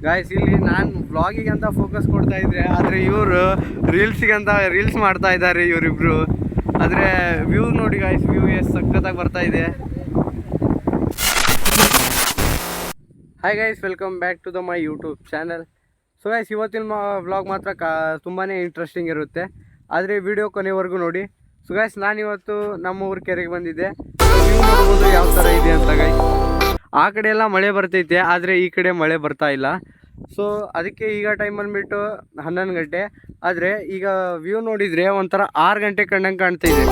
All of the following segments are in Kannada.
ಗಾಯ್ಸ್ ಇಲ್ಲಿ ನಾನು ವ್ಲಾಗಿಗೆ ಅಂತ ಫೋಕಸ್ ಕೊಡ್ತಾ ಇದ್ರೆ, ಆದರೆ ಇವರು ರೀಲ್ಸ್ ಮಾಡ್ತಾ ಇದ್ದಾರೆ ಇವರಿಬ್ರು. ಆದರೆ ವ್ಯೂ ನೋಡಿ ಗಾಯ್ಸ್, ವ್ಯೂ ಎಷ್ಟು ಸಖತ್ತಾಗಿ ಬರ್ತಾ ಇದೆ. Hi guys, welcome back to my YouTube channel. So guys, ಇವತ್ತಿನ ವ್ಲಾಗ್ ಮಾತ್ರ ತುಂಬಾ ಇಂಟ್ರೆಸ್ಟಿಂಗ್ ಇರುತ್ತೆ, ಆದರೆ ವಿಡಿಯೋ ಕೊನೆವರೆಗೂ ನೋಡಿ. ಸೊ ಗೈಸ್, ನಾನಿವತ್ತು ನಮ್ಮ ಊರ ಕೆರೆಗೆ ಬಂದಿದ್ದೆ. ನೀವು ನೋಡ್ಬೋದು ಯಾವ ಥರ ಇದೆ ಅಂತ ಗೈಸ್. ಆ ಕಡೆ ಎಲ್ಲ ಮಳೆ ಬರ್ತೈತೆ, ಆದರೆ ಈ ಕಡೆ ಮಳೆ ಬರ್ತಾ ಇಲ್ಲ. ಸೊ ಅದಕ್ಕೆ ಈಗ ಟೈಮ್ ಬಂದುಬಿಟ್ಟು 11 ಗಂಟೆ, ಆದರೆ ಈಗ ವ್ಯೂ ನೋಡಿದರೆ ಒಂಥರ 6 ಗಂಟೆ ಕಂಡಂಗೆ ಕಾಣ್ತಾಯಿದೆ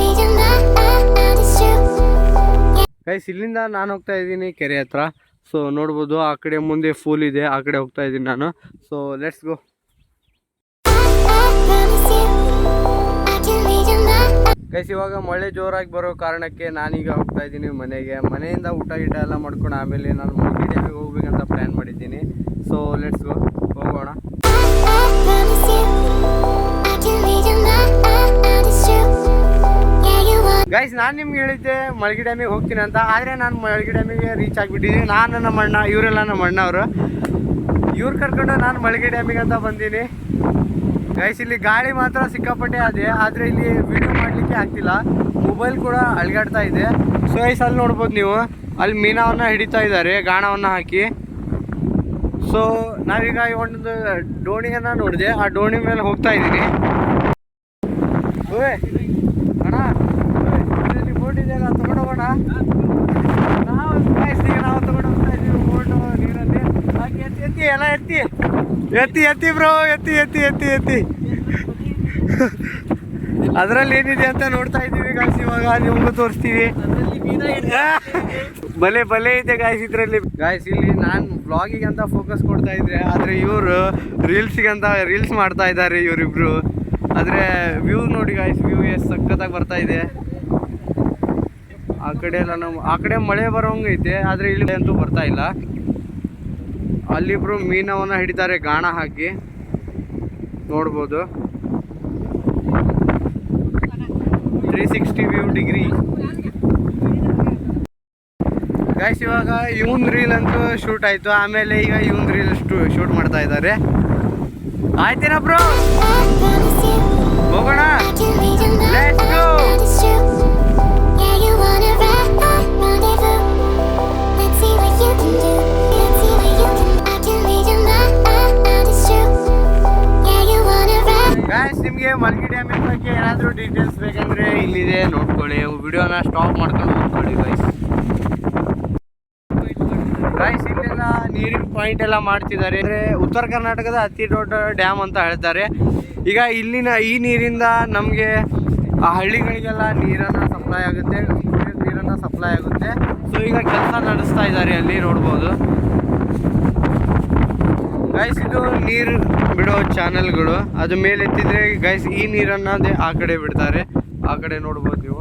ಗೈಸ್. ಇಲ್ಲಿಂದ ನಾನು ಹೋಗ್ತಾ ಇದ್ದೀನಿ ಕೆರೆ ಹತ್ರ. ಸೊ ನೋಡ್ಬೋದು, ಆ ಕಡೆ ಮುಂದೆ ಫೂಲ್ ಇದೆ, ಆ ಕಡೆ ಹೋಗ್ತಾ ಇದ್ದೀನಿ ನಾನು. So let's go guys. ಇವಾಗ ಮಳೆ ಜೋರಾಗಿ ಬರೋ ಕಾರಣಕ್ಕೆ ನಾನೀಗ ಹೋಗ್ತಾ ಇದ್ದೀನಿ ಮನೆಯಿಂದ ಊಟ ಗೀಟ ಎಲ್ಲ ಮಾಡ್ಕೊಂಡು ಆಮೇಲೆ ನಾನು ಮಲ್ಗಿ ಡ್ಯಾಮಿಗೆ ಹೋಗ್ಬೇಕಂತ ಪ್ಲ್ಯಾನ್ ಮಾಡಿದ್ದೀನಿ. ಸೊ ಲೆಟ್ಸ್ ಗೋ, ಹೋಗೋಣ. ಗೈಸ್, ನಾನು ನಿಮ್ಗೆ ಹೇಳಿದ್ದೆ ಮಲ್ಗಿ ಡ್ಯಾಮಿಗೆ ಹೋಗ್ತೀನಿ ಅಂತ, ಆದರೆ ನಾನು ಮಲ್ಗಿ ಡ್ಯಾಮಿಗೆ ರೀಚ್ ಆಗಿಬಿಟ್ಟಿದ್ದೀನಿ. ನಾನು ನಮ್ಮ ಅಣ್ಣ, ಇವರೆಲ್ಲ ನಮ್ಮ ಅಣ್ಣವರು, ಇವ್ರು ಕರ್ಕೊಂಡು ನಾನು ಮಲ್ಗಿ ಡ್ಯಾಮಿಗೆ ಅಂತ ಬಂದೀನಿ ಗೈಸ್. ಇಲ್ಲಿ ಗಾಳಿ ಮಾತ್ರ ಸಿಕ್ಕಾಪಟ್ಟೆ ಅದೇ, ಆದರೆ ಇಲ್ಲಿ ವಿಡಿಯೋ ಮಾಡಲಿಕ್ಕೆ ಆಗ್ತಿಲ್ಲ, ಮೊಬೈಲ್ ಕೂಡ ಅಲ್ಗಾಡ್ತಾ ಇದೆ. ಸೊ ಗೈಸ್, ಅಲ್ಲಿ ನೋಡ್ಬೋದು ನೀವು, ಅಲ್ಲಿ ಮೀನವನ್ನು ಹಿಡಿತಾ ಇದ್ದಾರೆ ಗಾಣವನ್ನು ಹಾಕಿ. ಸೊ ನಾವೀಗ ಒಂದು ಡೋಣಿಯನ್ನು ನೋಡಿದೆ, ಆ ಡೋಣಿ ಮೇಲೆ ಹೋಗ್ತಾ ಇದ್ದೀನಿ. ಓಯ್ ಅಣ್ಣ, ಇಲ್ಲಿ ಬೋಟ್ ಇದೆಯಲ್ಲ, ತೊಗೊಂಡೋಗೋಣ. ನಾವು ತೊಗೊಂಡು ಹೋಗ್ತಾ ಇದ್ದೀವಿ ಬೋಟು ನೀರಲ್ಲಿ ಹಾಕಿ. ಎತ್ತಿ ಎಲ್ಲ ಎತ್ತಿ ಬ್ರೋ, ಎತ್ತಿ ಅದರಲ್ಲಿ ಏನಿದೆ ಅಂತ ನೋಡ್ತಾ ಇದ್ದೀವಿ ಗಾಯ್ಸ್. ಇವಾಗ ನಿಮಗೂ ತೋರಿಸ್ತೀವಿ. ಬಲೆ ಇದೆ ಗಾಯ್ಸ್ ಇದರಲ್ಲಿ. ಗಾಯ್ಸ್ ಇಲ್ಲಿ ನಾನು ವ್ಲಾಗಿಗೆ ಅಂತ ಫೋಕಸ್ ಕೊಡ್ತಾ ಇದ್ರೆ, ಆದರೆ ಇವರು ರೀಲ್ಸ್ ಮಾಡ್ತಾ ಇದ್ದಾರೆ ಇವರಿಬ್ರು. ಆದರೆ ವ್ಯೂ ನೋಡಿ ಗಾಯ್ಸ್, ವ್ಯೂ ಎಷ್ಟು ಸಖತ್ತಾಗಿ ಬರ್ತಾ ಇದೆ. ಆ ಕಡೆ ಮಳೆ ಬರೋಂಗೈತೆ, ಆದರೆ ಇಲ್ಲಿ ಅಂತೂ ಬರ್ತಾ ಇಲ್ಲ. ಅಲ್ಲಿಬ್ರು ಮೀನವನ್ನು ಹಿಡಿತಾರೆ ಗಾಣ ಹಾಕಿ, ನೋಡ್ಬೋದು. 360 ವ್ಯೂ ಡಿಗ್ರಿ ಗೈಸ್. ಇವಾಗ ಇವನ್ ರೀಲ್ ಅಂತೂ ಶೂಟ್ ಆಯಿತು, ಆಮೇಲೆ ಈಗ ಇವನ್ ರೀಲ್ ಶೂಟ್ ಮಾಡ್ತಾ ಇದ್ದಾರೆ. ಆಯ್ತೇನಾ ಬ್ರೋ, ಹೋಗೋಣ, ಲೆಟ್ಸ್ ಗೋ. ಗಾಯ್ಸ್, ನಿಮಗೆ ಮಲ್ಗಿ ಡ್ಯಾಮಿನ ಬಗ್ಗೆ ಏನಾದರೂ ಡೀಟೇಲ್ಸ್ ಬೇಕಂದರೆ ಇಲ್ಲಿದೆ, ನೋಡ್ಕೊಳ್ಳಿ. ವಿಡಿಯೋನ ಸ್ಟಾಪ್ ಮಾಡ್ಕೊಂಡು ನೋಡ್ಕೊಳ್ಳಿ ಗಾಯ್ಸ್. ಇಲ್ಲೆಲ್ಲ ನೀರಿನ ಪಾಯಿಂಟ್ ಎಲ್ಲ ಮಾಡ್ತಿದ್ದಾರೆ. ಅಂದರೆ ಉತ್ತರ ಕರ್ನಾಟಕದ ಅತಿ ದೊಡ್ಡ ಡ್ಯಾಮ್ ಅಂತ ಹೇಳ್ತಾರೆ. ಈಗ ಇಲ್ಲಿನ ಈ ನೀರಿಂದ ನಮಗೆ ಆ ಹಳ್ಳಿಗಳಿಗೆಲ್ಲ ನೀರನ್ನು ಸಪ್ಲೈ ಆಗುತ್ತೆ. ಸೊ ಈಗ ಕೆಲಸ ನಡೆಸ್ತಾ ಇದ್ದಾರೆ ಅಲ್ಲಿ, ನೋಡ್ಬೋದು ಗೈಸ್. ಇದು ನೀರು ಬಿಡೋ ಚಾನಲ್ಗಳು, ಅದು ಮೇಲೆ ಎತ್ತಿದ್ರೆ ಗೈಸ್ ಈ ನೀರನ್ನು ಆ ಕಡೆ ಬಿಡ್ತಾರೆ. ಆ ಕಡೆ ನೋಡ್ಬೋದು ನೀವು.